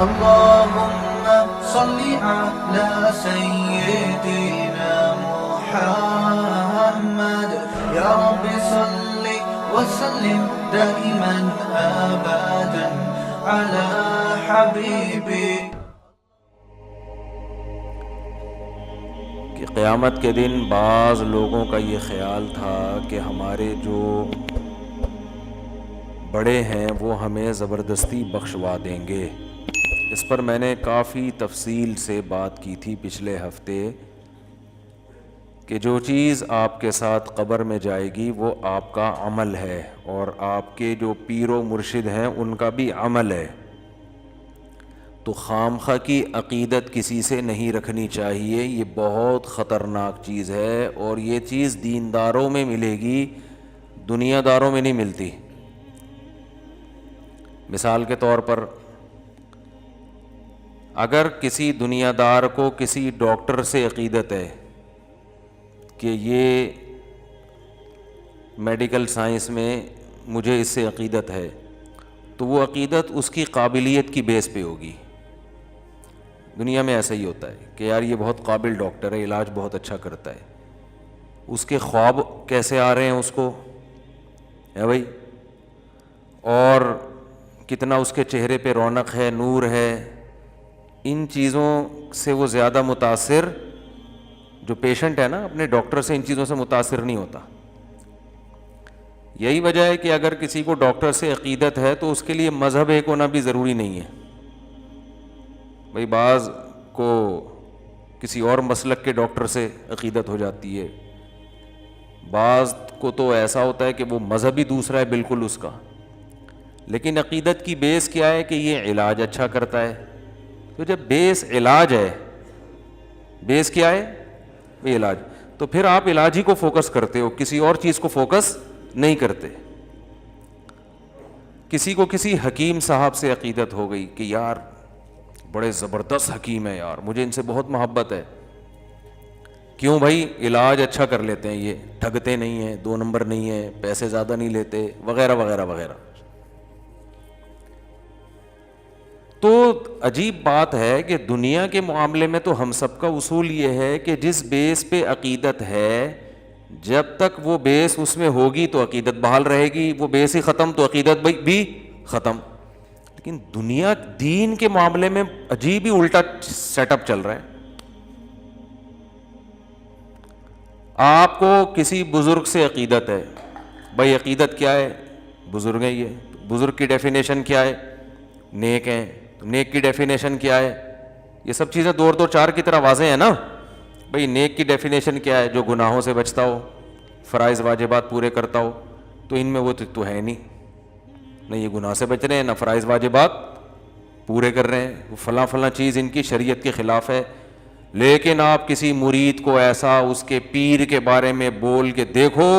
اللهم صل على سيدنا محمد يا رب صل وسلم دائما أبدا على حبيبك. کہ قیامت کے دن بعض لوگوں کا یہ خیال تھا کہ ہمارے جو بڑے ہیں وہ ہمیں زبردستی بخشوا دیں گے. اس پر میں نے کافی تفصیل سے بات کی تھی پچھلے ہفتے کہ جو چیز آپ کے ساتھ قبر میں جائے گی وہ آپ کا عمل ہے، اور آپ کے جو پیر و مرشد ہیں ان کا بھی عمل ہے. تو خامخواہ کی عقیدت کسی سے نہیں رکھنی چاہیے، یہ بہت خطرناک چیز ہے، اور یہ چیز دینداروں میں ملے گی، دنیا داروں میں نہیں ملتی. مثال کے طور پر اگر کسی دنیا دار کو کسی ڈاکٹر سے عقیدت ہے کہ یہ میڈیکل سائنس میں مجھے اس سے عقیدت ہے، تو وہ عقیدت اس کی قابلیت کی بیس پہ ہوگی. دنیا میں ایسا ہی ہوتا ہے کہ یار یہ بہت قابل ڈاکٹر ہے، علاج بہت اچھا کرتا ہے. اس کے خواب کیسے آ رہے ہیں اس کو ہے بھائی، اور کتنا اس کے چہرے پہ رونق ہے، نور ہے. ان چیزوں سے وہ زیادہ متاثر، جو پیشنٹ ہے نا اپنے ڈاکٹر سے ان چیزوں سے متاثر نہیں ہوتا. یہی وجہ ہے کہ اگر کسی کو ڈاکٹر سے عقیدت ہے تو اس کے لیے مذہب ایک ہونا بھی ضروری نہیں ہے. بھئی بعض کو کسی اور مسلک کے ڈاکٹر سے عقیدت ہو جاتی ہے، بعض کو تو ایسا ہوتا ہے کہ وہ مذہب ہی دوسرا ہے بالکل اس کا، لیکن عقیدت کی بیس کیا ہے کہ یہ علاج اچھا کرتا ہے. تو جب بیس علاج ہے، بیس کیا ہے؟ یہ علاج، تو پھر آپ علاج ہی کو فوکس کرتے ہو، کسی اور چیز کو فوکس نہیں کرتے. کسی کو کسی حکیم صاحب سے عقیدت ہو گئی کہ یار بڑے زبردست حکیم ہے، یار مجھے ان سے بہت محبت ہے. کیوں بھائی؟ علاج اچھا کر لیتے ہیں، یہ ٹھگتے نہیں ہیں، 2 نمبر نہیں ہیں، پیسے زیادہ نہیں لیتے، وغیرہ وغیرہ وغیرہ. تو عجیب بات ہے کہ دنیا کے معاملے میں تو ہم سب کا اصول یہ ہے کہ جس بیس پہ عقیدت ہے، جب تک وہ بیس اس میں ہوگی تو عقیدت بحال رہے گی، وہ بیس ہی ختم تو عقیدت بھی ختم. لیکن دنیا دین کے معاملے میں عجیب ہی الٹا سیٹ اپ چل رہا ہے. آپ کو کسی بزرگ سے عقیدت ہے، بھائی عقیدت کیا ہے؟ بزرگ ہیں. یہ بزرگ کی ڈیفینیشن کیا ہے؟ نیک ہیں. نیک کی ڈیفینیشن کیا ہے؟ یہ سب چیزیں 2 اور 2 4 کی طرح واضح ہیں نا. بھئی نیک کی ڈیفینیشن کیا ہے؟ جو گناہوں سے بچتا ہو، فرائض واجبات پورے کرتا ہو. تو ان میں وہ تو ہے نہیں، نہ یہ گناہ سے بچ رہے ہیں، نہ فرائض واجبات پورے کر رہے ہیں، وہ فلاں فلاں چیز ان کی شریعت کے خلاف ہے. لیکن آپ کسی مرید کو ایسا اس کے پیر کے بارے میں بول کے دیکھو،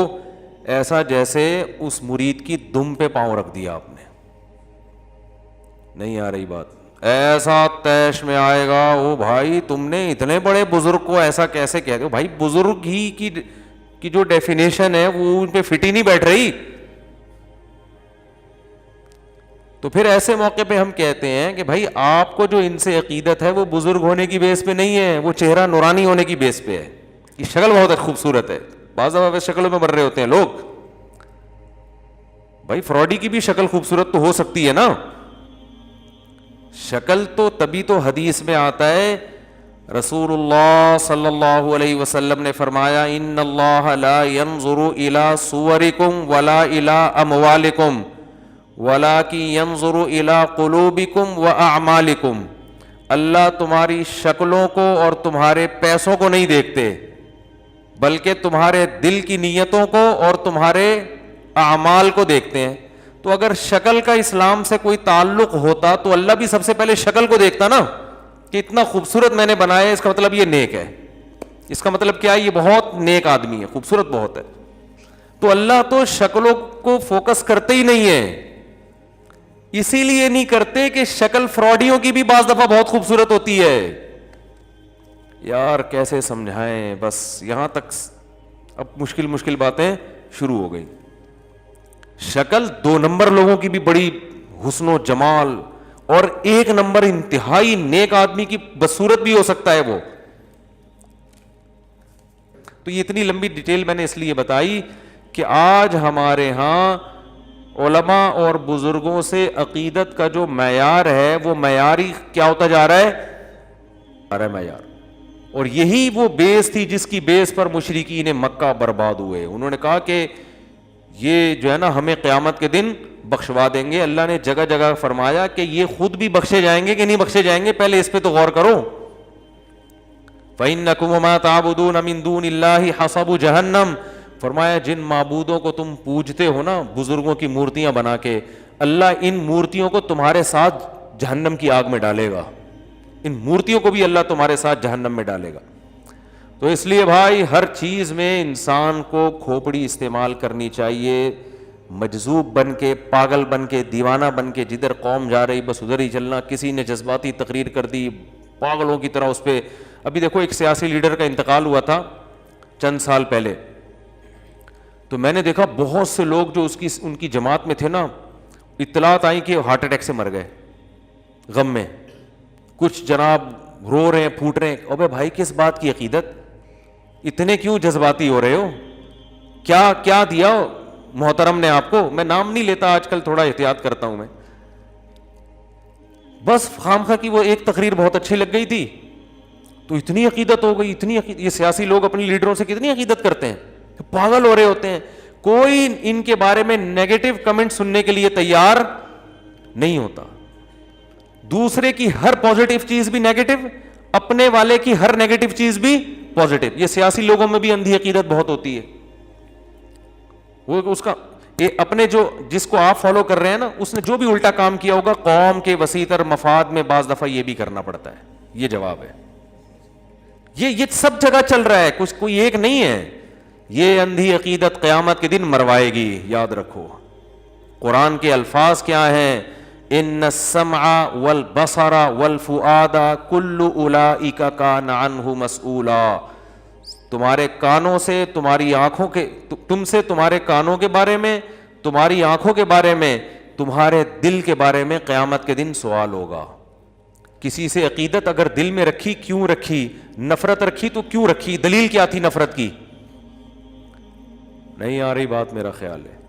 ایسا جیسے اس مرید کی دم پہ پاؤں رکھ دیا آپ نے. نہیں آ رہی بات؟ ایسا تیش میں آئے گا، او بھائی تم نے اتنے بڑے بزرگ کو ایسا کیسے کہتے ہو؟ بھائی بزرگ ہی کی جو ڈیفینیشن ہے وہ ان پہ فٹ ہی نہیں بیٹھ رہی. تو پھر ایسے موقع پہ ہم کہتے ہیں کہ بھائی آپ کو جو ان سے عقیدت ہے وہ بزرگ ہونے کی بیس پہ نہیں ہے، وہ چہرہ نورانی ہونے کی بیس پہ ہے. یہ شکل بہت خوبصورت ہے، بعض دفعہ شکلوں میں مر رہے ہوتے ہیں لوگ. بھائی فراڈی کی بھی شکل خوبصورت تو ہو سکتی ہے نا. شکل تو تبھی تو حدیث میں آتا ہے، رسول اللہ صلی اللہ علیہ وسلم نے فرمایا ان اللہ لا ينظر الى صورکم ولا الى اموالکم ولکن ينظر الى قلوبکم واعمالکم. اللہ تمہاری شکلوں کو اور تمہارے پیسوں کو نہیں دیکھتے، بلکہ تمہارے دل کی نیتوں کو اور تمہارے اعمال کو دیکھتے ہیں. تو اگر شکل کا اسلام سے کوئی تعلق ہوتا تو اللہ بھی سب سے پہلے شکل کو دیکھتا نا، کہ اتنا خوبصورت میں نے بنایا ہے، اس کا مطلب یہ نیک ہے. اس کا مطلب کیا ہے؟ یہ بہت نیک آدمی ہے، خوبصورت بہت ہے. تو اللہ تو شکلوں کو فوکس کرتے ہی نہیں ہے. اسی لیے نہیں کرتے کہ شکل فراڈیوں کی بھی بعض دفعہ بہت خوبصورت ہوتی ہے. یار کیسے سمجھائیں، بس یہاں تک اب مشکل باتیں شروع ہو گئی. شکل 2 نمبر لوگوں کی بھی بڑی حسن و جمال اور ایک نمبر انتہائی نیک آدمی کی بدصورت بھی ہو سکتا ہے وہ. تو یہ اتنی لمبی ڈیٹیل میں نے اس لیے بتائی کہ آج ہمارے ہاں علماء اور بزرگوں سے عقیدت کا جو معیار ہے وہ معیاری کیا ہوتا جا رہا ہے معیار. اور یہی وہ بیس تھی جس کی بیس پر مشرکین مکہ برباد ہوئے. انہوں نے کہا کہ یہ جو ہے نا ہمیں قیامت کے دن بخشوا دیں گے. اللہ نے جگہ جگہ فرمایا کہ یہ خود بھی بخشے جائیں گے کہ نہیں بخشے جائیں گے, پہلے اس پہ تو غور کرو. فَإِنَّكُمْ وَمَا تَعْبُدُونَ مِن دُونِ اللَّهِ حَصَبُ جَهَنَّمَ, فرمایا جن معبودوں کو تم پوجتے ہو نا بزرگوں کی مورتیاں بنا کے, اللہ ان مورتیوں کو تمہارے ساتھ جہنم کی آگ میں ڈالے گا. ان مورتیوں کو بھی اللہ تمہارے ساتھ جہنم میں ڈالے گا. تو اس لیے بھائی ہر چیز میں انسان کو کھوپڑی استعمال کرنی چاہیے, مجذوب بن کے, پاگل بن کے, دیوانہ بن کے, جدھر قوم جا رہی بس ادھر ہی چلنا. کسی نے جذباتی تقریر کر دی پاگلوں کی طرح اس پہ. ابھی دیکھو ایک سیاسی لیڈر کا انتقال ہوا تھا چند سال پہلے, تو میں نے دیکھا بہت سے لوگ جو ان کی جماعت میں تھے نا, اطلاعات آئی کہ ہارٹ اٹیک سے مر گئے غم میں. کچھ جناب رو رہے ہیں, پھوٹ رہے ہیں. ابے بھائی کس بات کی عقیدت, اتنے کیوں جذباتی ہو رہے ہو, کیا دیا محترم نے آپ کو؟ میں نام نہیں لیتا, آج کل تھوڑا احتیاط کرتا ہوں میں. بس خامخواہ کی وہ ایک تقریر بہت اچھی لگ گئی تھی تو اتنی عقیدت ہو گئی, اتنی عقیدت. یہ سیاسی لوگ اپنے لیڈروں سے کتنی عقیدت کرتے ہیں, پاگل ہو رہے ہوتے ہیں. کوئی ان کے بارے میں نیگیٹو کمنٹ سننے کے لیے تیار نہیں ہوتا. دوسرے کی ہر پازیٹو چیز بھی نیگیٹو, اپنے والے کی ہر نیگیٹو چیز بھی پازیٹو. یہ سیاسی لوگوں میں بھی اندھی عقیدت بہت ہوتی ہے. وہ اس کا اپنے جو جس کو آپ فالو کر رہے ہیں نا, اس نے جو بھی الٹا کام کیا ہوگا قوم کے وسیع تر مفاد میں بعض دفعہ یہ بھی کرنا پڑتا ہے. یہ جواب ہے. یہ سب جگہ چل رہا ہے, کچھ کوئی ایک نہیں ہے. یہ اندھی عقیدت قیامت کے دن مروائے گی, یاد رکھو. قرآن کے الفاظ کیا ہیں؟ ان السمع والبصر والفؤاد کل اولئک کان عنہ مسئولا. تمہارے کانوں سے, تمہاری آنکھوں کے, تم سے تمہارے کانوں کے بارے میں, تمہاری آنکھوں کے بارے میں, تمہارے دل کے بارے میں قیامت کے دن سوال ہوگا. کسی سے عقیدت اگر دل میں رکھی, کیوں رکھی؟ نفرت رکھی تو کیوں رکھی؟ دلیل کیا تھی نفرت کی؟ نہیں آ رہی بات میرا خیال ہے.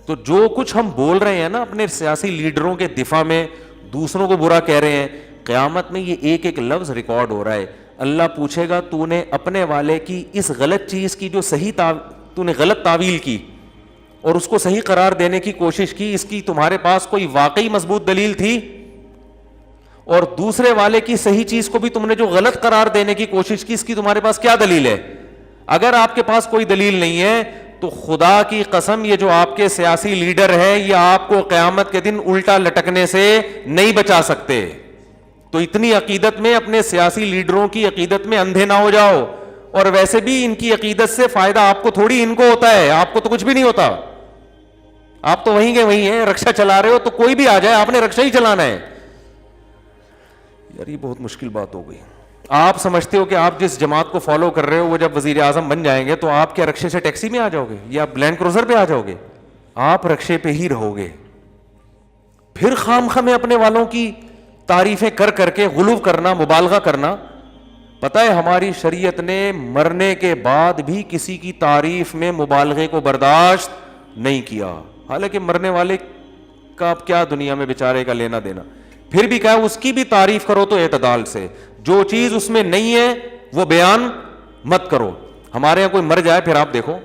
تو جو کچھ ہم بول رہے ہیں نا اپنے سیاسی لیڈروں کے دفاع میں, دوسروں کو برا کہہ رہے ہیں, قیامت میں یہ ایک ایک لفظ ریکارڈ ہو رہا ہے. اللہ پوچھے گا تو نے اپنے والے کی اس غلط چیز کی جو تو نے غلط تعویل کی اور اس کو صحیح قرار دینے کی کوشش کی, اس کی تمہارے پاس کوئی واقعی مضبوط دلیل تھی؟ اور دوسرے والے کی صحیح چیز کو بھی تم نے جو غلط قرار دینے کی کوشش کی, اس کی تمہارے پاس کیا دلیل ہے؟ اگر آپ کے پاس کوئی دلیل نہیں ہے تو خدا کی قسم یہ جو آپ کے سیاسی لیڈر ہیں یہ آپ کو قیامت کے دن الٹا لٹکنے سے نہیں بچا سکتے. تو اتنی عقیدت میں, اپنے سیاسی لیڈروں کی عقیدت میں اندھے نہ ہو جاؤ. اور ویسے بھی ان کی عقیدت سے فائدہ آپ کو تھوڑی, ان کو ہوتا ہے. آپ کو تو کچھ بھی نہیں ہوتا, آپ تو وہیں کے وہیں ہیں. رکشہ چلا رہے ہو تو کوئی بھی آ جائے, آپ نے رکشہ ہی چلانا ہے. یار یہ بہت مشکل بات ہو گئی. آپ سمجھتے ہو کہ آپ جس جماعت کو فالو کر رہے ہو وہ جب وزیر اعظم بن جائیں گے تو آپ کیا رکشے سے ٹیکسی میں آ جاؤ گے یا لینڈ کروزر پہ آ جاؤ گے؟ آپ رکشے پہ ہی رہو گے. پھر خامخواہ میں اپنے والوں کی تعریفیں کر کر کے غلو کرنا, مبالغہ کرنا. پتہ ہے ہماری شریعت نے مرنے کے بعد بھی کسی کی تعریف میں مبالغے کو برداشت نہیں کیا. حالانکہ مرنے والے کا اب کیا دنیا میں بیچارے کا لینا دینا. پھر بھی کہا اس کی بھی تعریف کرو تو اعتدال سے, جو چیز اس میں نہیں ہے وہ بیان مت کرو. ہمارے یہاں کوئی مر جائے پھر آپ دیکھو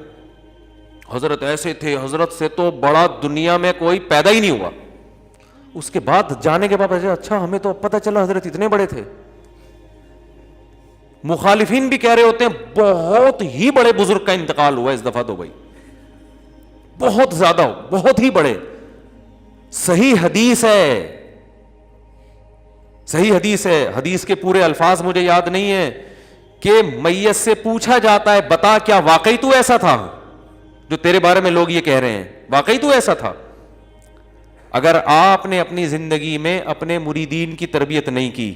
حضرت ایسے تھے, حضرت سے تو بڑا دنیا میں کوئی پیدا ہی نہیں ہوا. اس کے بعد جانے کے بعد اچھا ہمیں تو پتہ چلا حضرت اتنے بڑے تھے. مخالفین بھی کہہ رہے ہوتے ہیں بہت ہی بڑے بزرگ کا انتقال ہوا اس دفعہ تو بھائی, بہت زیادہ, بہت ہی بڑے. صحیح حدیث ہے, صحیح حدیث ہے. حدیث کے پورے الفاظ مجھے یاد نہیں ہیں کہ میت سے پوچھا جاتا ہے بتا کیا واقعی تو ایسا تھا جو تیرے بارے میں لوگ یہ کہہ رہے ہیں, واقعی تو ایسا تھا؟ اگر آپ نے اپنی زندگی میں اپنے مریدین کی تربیت نہیں کی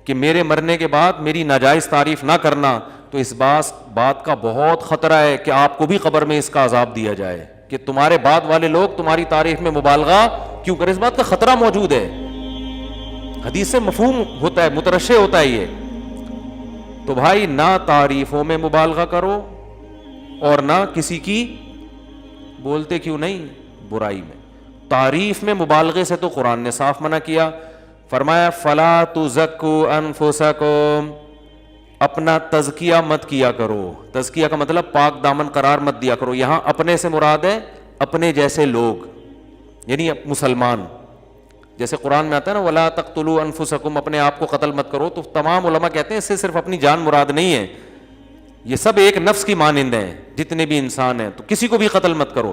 کہ میرے مرنے کے بعد میری ناجائز تعریف نہ کرنا, تو اس بات کا بہت خطرہ ہے کہ آپ کو بھی قبر میں اس کا عذاب دیا جائے کہ تمہارے بعد والے لوگ تمہاری تعریف میں مبالغہ کیوں کریں. اس بات کا خطرہ موجود ہے. حدیث سے مفہوم ہوتا ہے, مترشح ہوتا ہے یہ. تو بھائی نہ تعریفوں میں مبالغہ کرو اور نہ کسی کی, بولتے کیوں نہیں, برائی میں. تعریف میں مبالغے سے تو قرآن نے صاف منع کیا, فرمایا فلا تزکوا انفسکم, اپنا تزکیہ مت کیا کرو. تزکیہ کا مطلب پاک دامن قرار مت دیا کرو. یہاں اپنے سے مراد ہے اپنے جیسے لوگ, یعنی مسلمان. جیسے قرآن میں آتا ہے نا ولا تقتلوا انفسکم, اپنے آپ کو قتل مت کرو, تو تمام علماء کہتے ہیں اس سے صرف اپنی جان مراد نہیں ہے, یہ سب ایک نفس کی مانند ہیں جتنے بھی انسان ہیں, تو کسی کو بھی قتل مت کرو.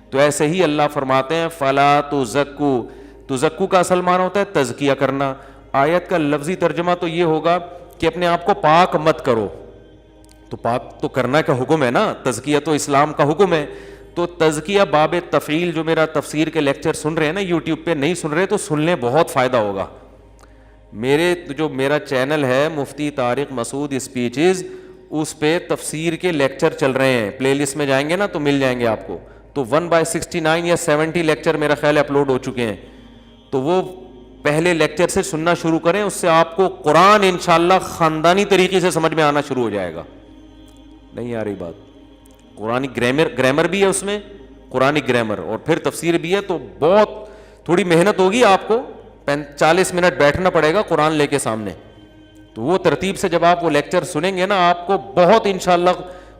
تو ایسے ہی اللہ فرماتے ہیں فلا تزکوا, تزکو کا اصل معنی ہوتا ہے تزکیہ کرنا. آیت کا لفظی ترجمہ تو یہ ہوگا کہ اپنے آپ کو پاک مت کرو. تو پاک تو کرنا کا حکم ہے نا, تزکیہ تو اسلام کا حکم ہے. تو تزکیہ باب تفعیل, جو میرا تفسیر کے لیکچر سن رہے ہیں نا یوٹیوب پہ, نہیں سن رہے تو سن لیں, بہت فائدہ ہوگا. میرا چینل ہے مفتی طارق مسعود اسپیچز, اس پہ تفسیر کے لیکچر چل رہے ہیں, پلے لسٹ میں جائیں گے نا تو مل جائیں گے آپ کو. تو 1/69 یا 70 لیکچر میرا خیال ہے اپلوڈ ہو چکے ہیں. تو وہ پہلے لیکچر سے سننا شروع کریں, اس سے آپ کو قرآن انشاءاللہ خاندانی طریقے سے سمجھ میں آنا شروع ہو جائے گا. نہیں آ رہی بات؟ قرآنی گرامر بھی ہے اس میں, قرآنی گرامر, اور پھر تفسیر بھی ہے. تو بہت تھوڑی محنت ہوگی, آپ کو 40 منٹ بیٹھنا پڑے گا قرآن لے کے سامنے. تو وہ ترتیب سے جب آپ وہ لیکچر سنیں گے نا, آپ کو بہت انشاءاللہ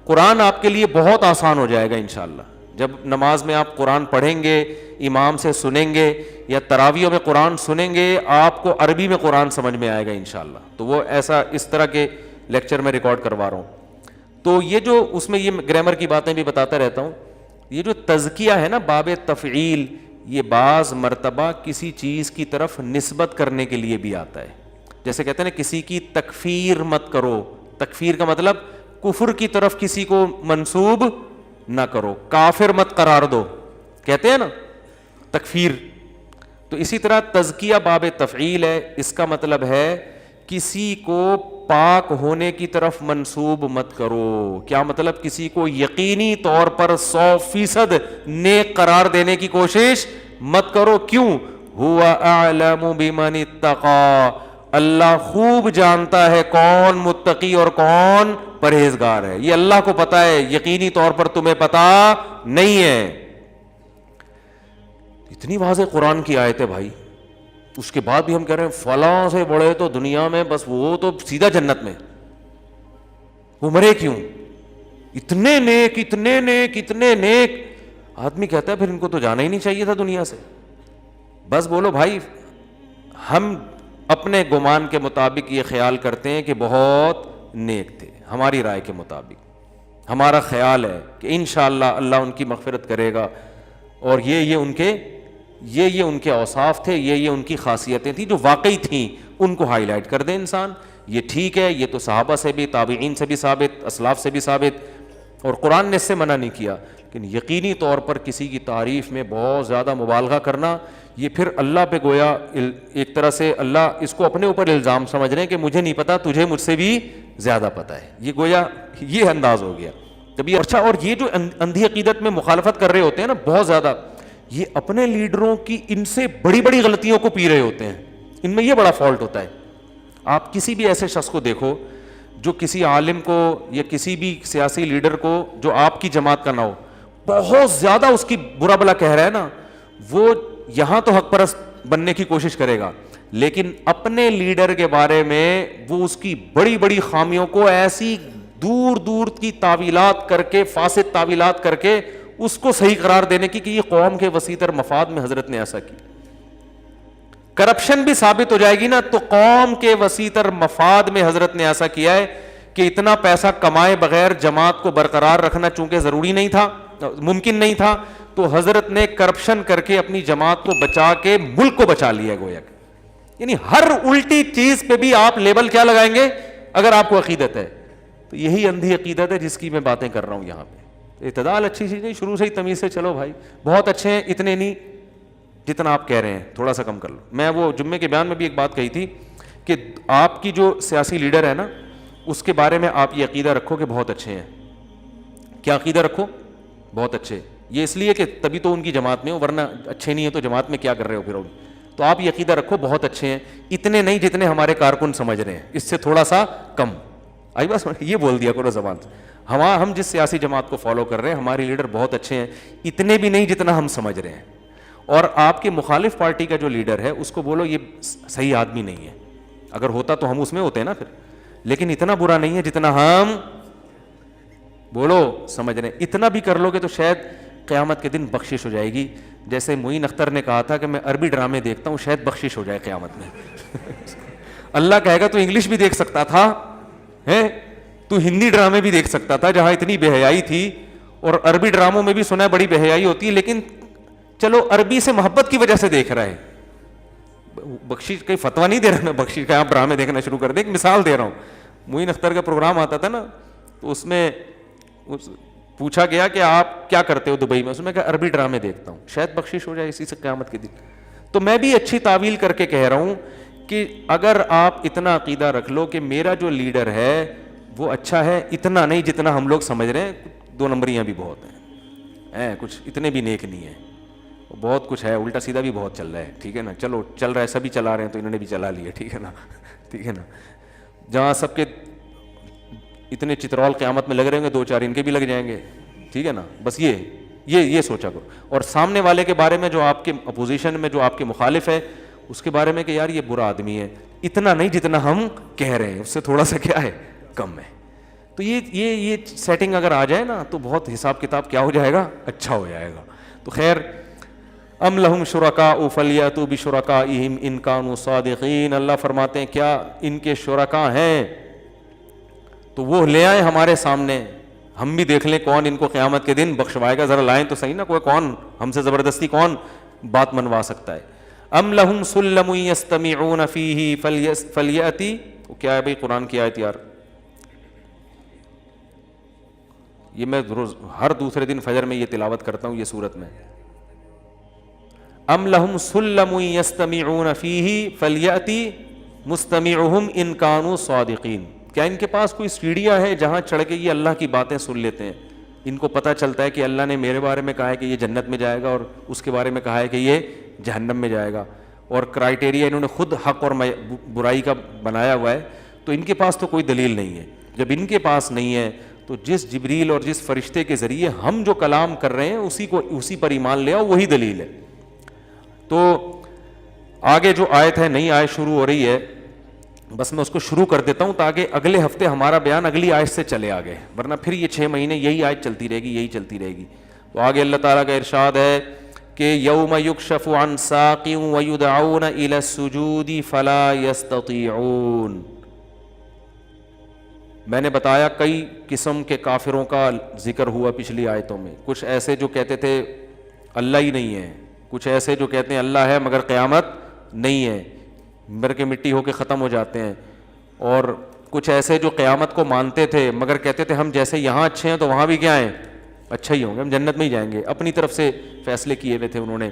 قرآن آپ کے لیے بہت آسان ہو جائے گا انشاءاللہ. جب نماز میں آپ قرآن پڑھیں گے, امام سے سنیں گے, یا تراویحوں میں قرآن سنیں گے, آپ کو عربی میں قرآن سمجھ میں آئے گا انشاءاللہ. تو وہ ایسا اس طرح کے لیکچر میں ریکارڈ کروا رہا ہوں. تو یہ جو اس میں یہ گرامر کی باتیں بھی بتاتا رہتا ہوں. یہ جو تزکیہ ہے نا باب تفعیل, یہ بعض مرتبہ کسی چیز کی طرف نسبت کرنے کے لیے بھی آتا ہے. جیسے کہتے ہیں نا کسی کی تکفیر مت کرو. تکفیر کا مطلب کفر کی طرف کسی کو منسوب نہ کرو, کافر مت قرار دو, کہتے ہیں نا تکفیر. تو اسی طرح تزکیہ باب تفعیل ہے, اس کا مطلب ہے کسی کو پاک ہونے کی طرف منسوب مت کرو. کیا مطلب؟ کسی کو یقینی طور پر 100% نیک قرار دینے کی کوشش مت کرو. کیوں؟ هو اعلم بمن اتقى, اللہ خوب جانتا ہے کون متقی اور کون پرہیزگار ہے. یہ اللہ کو پتا ہے, یقینی طور پر تمہیں پتا نہیں ہے. اتنی واضح قرآن کی آیت ہے بھائی, اس کے بعد بھی ہم کہہ رہے ہیں فلاں سے بڑے تو دنیا میں بس وہ تو سیدھا جنت میں, وہ مرے کیوں؟ اتنے نیک اتنے نیک اتنے نیک. آدمی کہتا ہے پھر ان کو تو جانا ہی نہیں چاہیے تھا دنیا سے. بس بولو بھائی, ہم اپنے گمان کے مطابق یہ خیال کرتے ہیں کہ بہت نیک تھے, ہماری رائے کے مطابق ہمارا خیال ہے کہ انشاءاللہ اللہ ان کی مغفرت کرے گا, اور یہ ان کے اوصاف تھے, یہ ان کی خاصیتیں تھیں جو واقعی تھیں, ان کو ہائی لائٹ کر دے انسان. یہ ٹھیک ہے, یہ تو صحابہ سے بھی, تابعین سے بھی ثابت, اسلاف سے بھی ثابت, اور قرآن نے اس سے منع نہیں کیا. لیکن یقینی طور پر کسی کی تعریف میں بہت زیادہ مبالغہ کرنا, یہ پھر اللہ پہ گویا ایک طرح سے اللہ اس کو اپنے اوپر الزام سمجھ رہے ہیں کہ مجھے نہیں پتا, تجھے مجھ سے بھی زیادہ پتا ہے. یہ گویا یہ انداز ہو گیا کبھی. اچھا, اور یہ جو اندھی عقیدت میں مخالفت کر رہے ہوتے ہیں نا بہت زیادہ, یہ اپنے لیڈروں کی ان سے بڑی بڑی غلطیوں کو پی رہے ہوتے ہیں. ان میں یہ بڑا فالٹ ہوتا ہے. آپ کسی بھی ایسے شخص کو دیکھو جو کسی عالم کو یا کسی بھی سیاسی لیڈر کو جو آپ کی جماعت کا نہ ہو, بہت زیادہ اس کی برا بلا کہہ رہا ہے نا, وہ یہاں تو حق پرست بننے کی کوشش کرے گا, لیکن اپنے لیڈر کے بارے میں وہ اس کی بڑی بڑی خامیوں کو ایسی دور دور کی تعویلات کر کے, فاسد تعویلات کر کے اس کو صحیح قرار دینے کی کہ یہ قوم کے وسیع تر مفاد میں حضرت نے ایسا کی. کرپشن بھی ثابت ہو جائے گی نا, تو قوم کے وسیع تر مفاد میں حضرت نے ایسا کیا ہے کہ اتنا پیسہ کمائے بغیر جماعت کو برقرار رکھنا چونکہ ضروری نہیں تھا, ممکن نہیں تھا, تو حضرت نے کرپشن کر کے اپنی جماعت کو بچا کے ملک کو بچا لیا گویا. یعنی ہر الٹی چیز پہ بھی آپ لیبل کیا لگائیں گے اگر آپ کو عقیدت ہے. تو یہی اندھی عقیدت ہے جس کی میں باتیں کر رہا ہوں یہاں پہ. اعتدال اچھی چیز نہیں, شروع سے ہی تمیز سے چلو بھائی, بہت اچھے ہیں, اتنے نہیں جتنا آپ کہہ رہے ہیں, تھوڑا سا کم کر لو. میں وہ جمعے کے بیان میں بھی ایک بات کہی تھی کہ آپ کی جو سیاسی لیڈر ہے نا, اس کے بارے میں آپ یہ عقیدہ رکھو کہ بہت اچھے ہیں. کیا عقیدہ رکھو؟ بہت اچھے. یہ اس لیے کہ تبھی تو ان کی جماعت میں ہو, ورنہ اچھے نہیں ہے تو جماعت میں کیا کر رہے ہو پھر. تو آپ یہ عقیدہ رکھو بہت اچھے ہیں، اتنے نہیں جتنے ہمارے کارکن سمجھ رہے ہیں، اس سے تھوڑا سا کم. آئی بس یہ بول دیا کرو زبان سے. ہم جس سیاسی جماعت کو فالو کر رہے ہیں ہماری لیڈر بہت اچھے ہیں، اتنے بھی نہیں جتنا ہم سمجھ رہے ہیں. اور آپ کے مخالف پارٹی کا جو لیڈر ہے اس کو بولو یہ صحیح آدمی نہیں ہے، اگر ہوتا تو ہم اس میں ہوتے نا پھر، لیکن اتنا برا نہیں ہے جتنا ہم بولو سمجھ رہے ہیں. اتنا بھی کر لو گے تو شاید قیامت کے دن بخشش ہو جائے گی. جیسے معین اختر نے کہا تھا کہ میں عربی ڈرامے دیکھتا ہوں، شاید بخشش ہو جائے قیامت میں. اللہ کہے گا تو انگلش بھی دیکھ سکتا تھا، تو ہندی ڈرامے بھی دیکھ سکتا تھا جہاں اتنی بے حیائی تھی. اور عربی ڈراموں میں بھی سنا ہے بڑی بے حیائی ہوتی ہے، لیکن چلو عربی سے محبت کی وجہ سے دیکھ رہا ہے. بخشش کا فتویٰ نہیں دے رہا میں بخشش کا آپ ڈرامے دیکھنا شروع کر دیں، ایک مثال دے رہا ہوں. معین اختر کا پروگرام آتا تھا نا، تو اس میں پوچھا گیا کہ آپ کیا کرتے ہو دبئی میں، اس میں کہا عربی ڈرامے دیکھتا ہوں، شاید بخشش ہو جائے اسی سے قیامت کے دن. تو میں بھی اچھی تعویل کر کے کہہ رہا ہوں کہ اگر آپ اتنا عقیدہ رکھ لو کہ میرا جو لیڈر ہے وہ اچھا ہے، اتنا نہیں جتنا ہم لوگ سمجھ رہے ہیں، 2 نمبریاں بھی بہت ہیں، کچھ اتنے بھی نیک نہیں ہیں، بہت کچھ ہے، الٹا سیدھا بھی بہت چل رہا ہے. ٹھیک ہے نا، چلو چل رہا ہے، سبھی چلا رہے ہیں تو انہوں نے بھی چلا لیا. ٹھیک ہے نا، ٹھیک ہے نا. جہاں سب کے اتنے چترول قیامت میں لگ رہے ہوں گے، 2-4 ان کے بھی لگ جائیں گے. ٹھیک ہے نا، بس یہ سوچا کرو. اور سامنے والے کے بارے میں جو آپ کے اپوزیشن میں جو آپ کے مخالف ہے اس کے بارے میں کہ یار یہ برا آدمی ہے، اتنا نہیں جتنا ہم کہہ رہے ہیں، اس سے تھوڑا سا کیا ہے کم ہے. تو یہ سیٹنگ اگر آ جائے نا تو بہت حساب کتاب کیا ہو جائے گا، اچھا ہو جائے گا. تو خیر، ام لہم شرکاء فلیأتوا بشرکائہم ان کانوا صادقین. اللہ فرماتے ہیں کیا ان کے شرکاء ہیں تو وہ لے آئیں ہمارے سامنے، ہم بھی دیکھ لیں کون ان کو قیامت کے دن بخشوائے گا. ذرا لائیں تو صحیح نا، کوئی کون ہم سے زبردستی کون بات منوا سکتا ہے. ام لہم سلم یستمعون فیہ فلیأتی. کیا ہے بھائی قرآن کی آیت یار، یہ میں روز ہر دوسرے دن فجر میں یہ تلاوت کرتا ہوں یہ سورت میں. ام لہم سلم یستمعون فیہ فلیأتی مستمعہم ان کانوا صادقین. کیا ان کے پاس کوئی سیڑھیاں ہیں جہاں چڑھ کے یہ اللہ کی باتیں سن لیتے ہیں؟ ان کو پتہ چلتا ہے کہ اللہ نے میرے بارے میں کہا ہے کہ یہ جنت میں جائے گا اور اس کے بارے میں کہا ہے کہ یہ جہنم میں جائے گا، اور کرائٹیریا انہوں نے خود حق اور برائی کا بنایا ہوا ہے. تو ان کے پاس تو کوئی دلیل نہیں ہے. جب ان کے پاس نہیں ہے تو جس جبریل اور جس فرشتے کے ذریعے ہم جو کلام کر رہے ہیں اسی پر ایمان لے آؤ، وہی دلیل ہے. تو آگے جو آیت ہے، نئی آیت شروع ہو رہی ہے، بس میں اس کو شروع کر دیتا ہوں تاکہ اگلے ہفتے ہمارا بیان اگلی آیت سے چلے آگے، ورنہ پھر یہ 6 مہینے یہی آیت چلتی رہے گی. تو آگے اللہ تعالیٰ کا ارشاد ہے کہ یوم یکشف عن ساق ویدعون الی السجود فلا یستطیعون. میں نے بتایا کئی قسم کے کافروں کا ذکر ہوا پچھلی آیتوں میں. کچھ ایسے جو کہتے تھے اللہ ہی نہیں ہے، کچھ ایسے جو کہتے ہیں اللہ ہے مگر قیامت نہیں ہے، مر کے مٹی ہو کے ختم ہو جاتے ہیں، اور کچھ ایسے جو قیامت کو مانتے تھے مگر کہتے تھے ہم جیسے یہاں اچھے ہیں تو وہاں بھی کیا ہیں، اچھا ہی ہوں گے، ہم جنت میں ہی جائیں گے. اپنی طرف سے فیصلے کیے ہوئے تھے انہوں نے.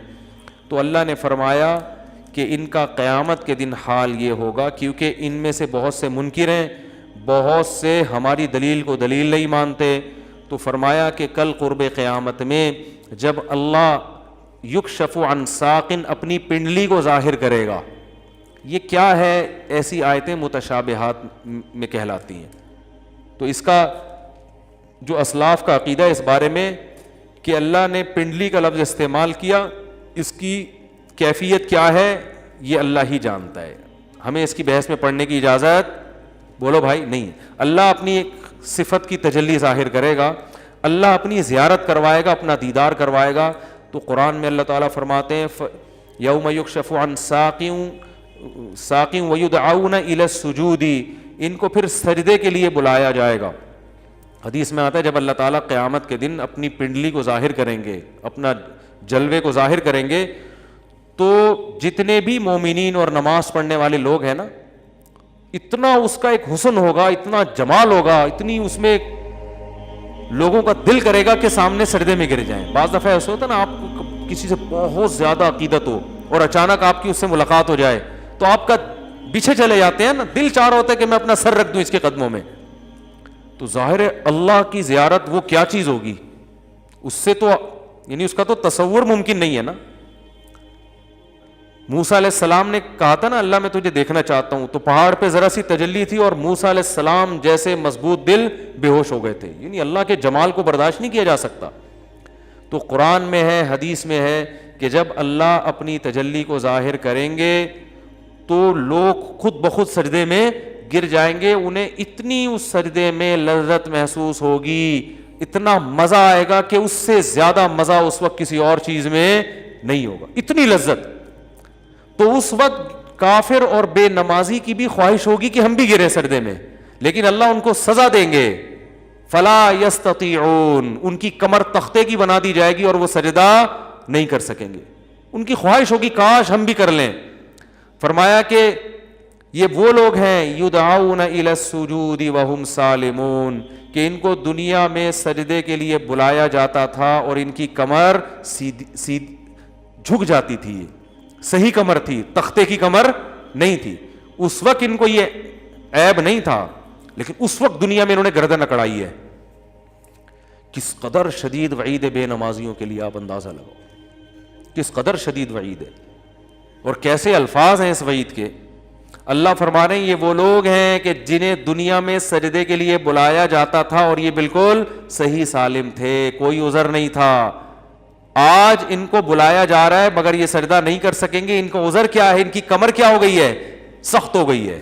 تو اللہ نے فرمایا کہ ان کا قیامت کے دن حال یہ ہوگا، کیونکہ ان میں سے بہت سے منکر ہیں، بہت سے ہماری دلیل کو دلیل نہیں مانتے. تو فرمایا کہ کل قرب قیامت میں جب اللہ یکشف عن ساقن اپنی پنڈلی کو ظاہر کرے گا. یہ کیا ہے؟ ایسی آیتیں متشابہات میں کہلاتی ہیں. تو اس کا جو اسلاف کا عقیدہ اس بارے میں کہ اللہ نے پنڈلی کا لفظ استعمال کیا، اس کی کیفیت کیا ہے یہ اللہ ہی جانتا ہے. ہمیں اس کی بحث میں پڑھنے کی اجازت بولو بھائی نہیں. اللہ اپنی ایک صفت کی تجلی ظاہر کرے گا، اللہ اپنی زیارت کروائے گا، اپنا دیدار کروائے گا. تو قرآن میں اللہ تعالیٰ فرماتے ہیں یوم یکشف عن ساق ویدعون الی السجود، ان کو پھر سجدے کے لیے بلایا جائے گا. حدیث میں آتا ہے جب اللہ تعالیٰ قیامت کے دن اپنی پنڈلی کو ظاہر کریں گے، اپنا جلوے کو ظاہر کریں گے، تو جتنے بھی مومنین اور نماز پڑھنے والے لوگ ہیں نا، اتنا اس کا ایک حسن ہوگا، اتنا جمال ہوگا، اتنی اس میں لوگوں کا دل کرے گا کہ سامنے سجدے میں گر جائیں. بعض دفعہ ایسا ہوتا ہے نا، آپ کو کسی سے بہت زیادہ عقیدت ہو اور اچانک آپ کی اس سے ملاقات ہو جائے تو آپ کا پیچھے چلے جاتے ہیں نا، دل چاہ رہا ہوتا ہے کہ میں اپنا سر رکھ دوں اس کے قدموں میں. تو ظاہر ہے اللہ کی زیارت وہ کیا چیز ہوگی، اس سے تو یعنی اس کا تو تصور ممکن نہیں ہے نا. موسیٰ علیہ السلام نے کہا تھا نا اللہ میں تجھے دیکھنا چاہتا ہوں, تو پہاڑ پہ ذرا سی تجلی تھی اور موسیٰ علیہ السلام جیسے مضبوط دل بے ہوش ہو گئے تھے. یعنی اللہ کے جمال کو برداشت نہیں کیا جا سکتا. تو قرآن میں ہے, حدیث میں ہے کہ جب اللہ اپنی تجلی کو ظاہر کریں گے تو لوگ خود بخود سجدے میں گر جائیں گے. انہیں اتنی اس سجدے میں لذت محسوس ہوگی, اتنا مزہ آئے گا کہ اس سے زیادہ مزہ اس وقت کسی اور چیز میں نہیں ہوگا, اتنی لذت. تو اس وقت کافر اور بے نمازی کی بھی خواہش ہوگی کہ ہم بھی گرے سجدے میں, لیکن اللہ ان کو سزا دیں گے. فلا یستطیعون, ان کی کمر تختے کی بنا دی جائے گی اور وہ سجدہ نہیں کر سکیں گے. ان کی خواہش ہوگی کاش ہم بھی کر لیں. فرمایا کہ یہ وہ لوگ ہیں یدعون الی السجود وہم سالمون, کہ ان کو دنیا میں سجدے کے لیے بلایا جاتا تھا اور ان کی کمر جھک جاتی تھی, صحیح کمر تھی, تختے کی کمر نہیں تھی. اس وقت ان کو یہ عیب نہیں تھا, لیکن اس وقت دنیا میں انہوں نے گردن اکڑائی ہے. کس قدر شدید وعید بے نمازیوں کے لیے, آپ اندازہ لگاؤ کس قدر شدید وعید ہے اور کیسے الفاظ ہیں اس وعید کے. اللہ فرما رہے ہیں یہ وہ لوگ ہیں کہ جنہیں دنیا میں سجدے کے لیے بلایا جاتا تھا اور یہ بالکل صحیح سالم تھے, کوئی عذر نہیں تھا. آج ان کو بلایا جا رہا ہے مگر یہ سجدہ نہیں کر سکیں گے. ان کا عذر کیا ہے؟ ان کی کمر کیا ہو گئی ہے؟ سخت ہو گئی ہے.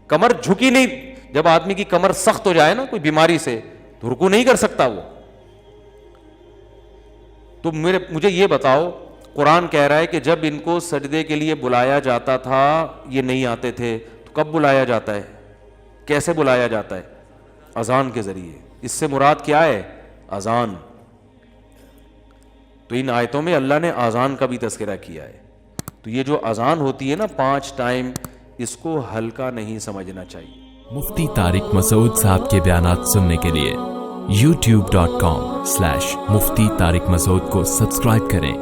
کمر جھکی نہیں. جب آدمی کی کمر سخت ہو جائے نا کوئی بیماری سے, تو رکوع نہیں کر سکتا وہ. تو مجھے یہ بتاؤ, قرآن کہہ رہا ہے کہ جب ان کو سجدے کے لیے بلایا جاتا تھا یہ نہیں آتے تھے, تو کب بلایا جاتا ہے, کیسے بلایا جاتا ہے؟ اذان کے ذریعے. اس سے مراد کیا ہے؟ اذان. تو ان آیتوں میں اللہ نے اذان کا بھی تذکرہ کیا ہے. تو یہ جو اذان ہوتی ہے نا 5 ٹائم, اس کو ہلکا نہیں سمجھنا چاہیے. مفتی طارق مسعود صاحب کے بیانات سننے کے لیے youtube.com/مفتی طارق مسعود کو سبسکرائب کریں,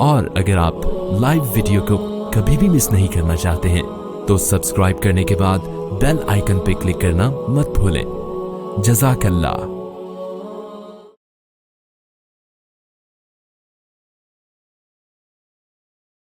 اور اگر آپ لائیو ویڈیو کو کبھی بھی مس نہیں کرنا چاہتے ہیں تو سبسکرائب کرنے کے بعد بیل آئیکن پہ کلک کرنا مت بھولیں. جزاک اللہ.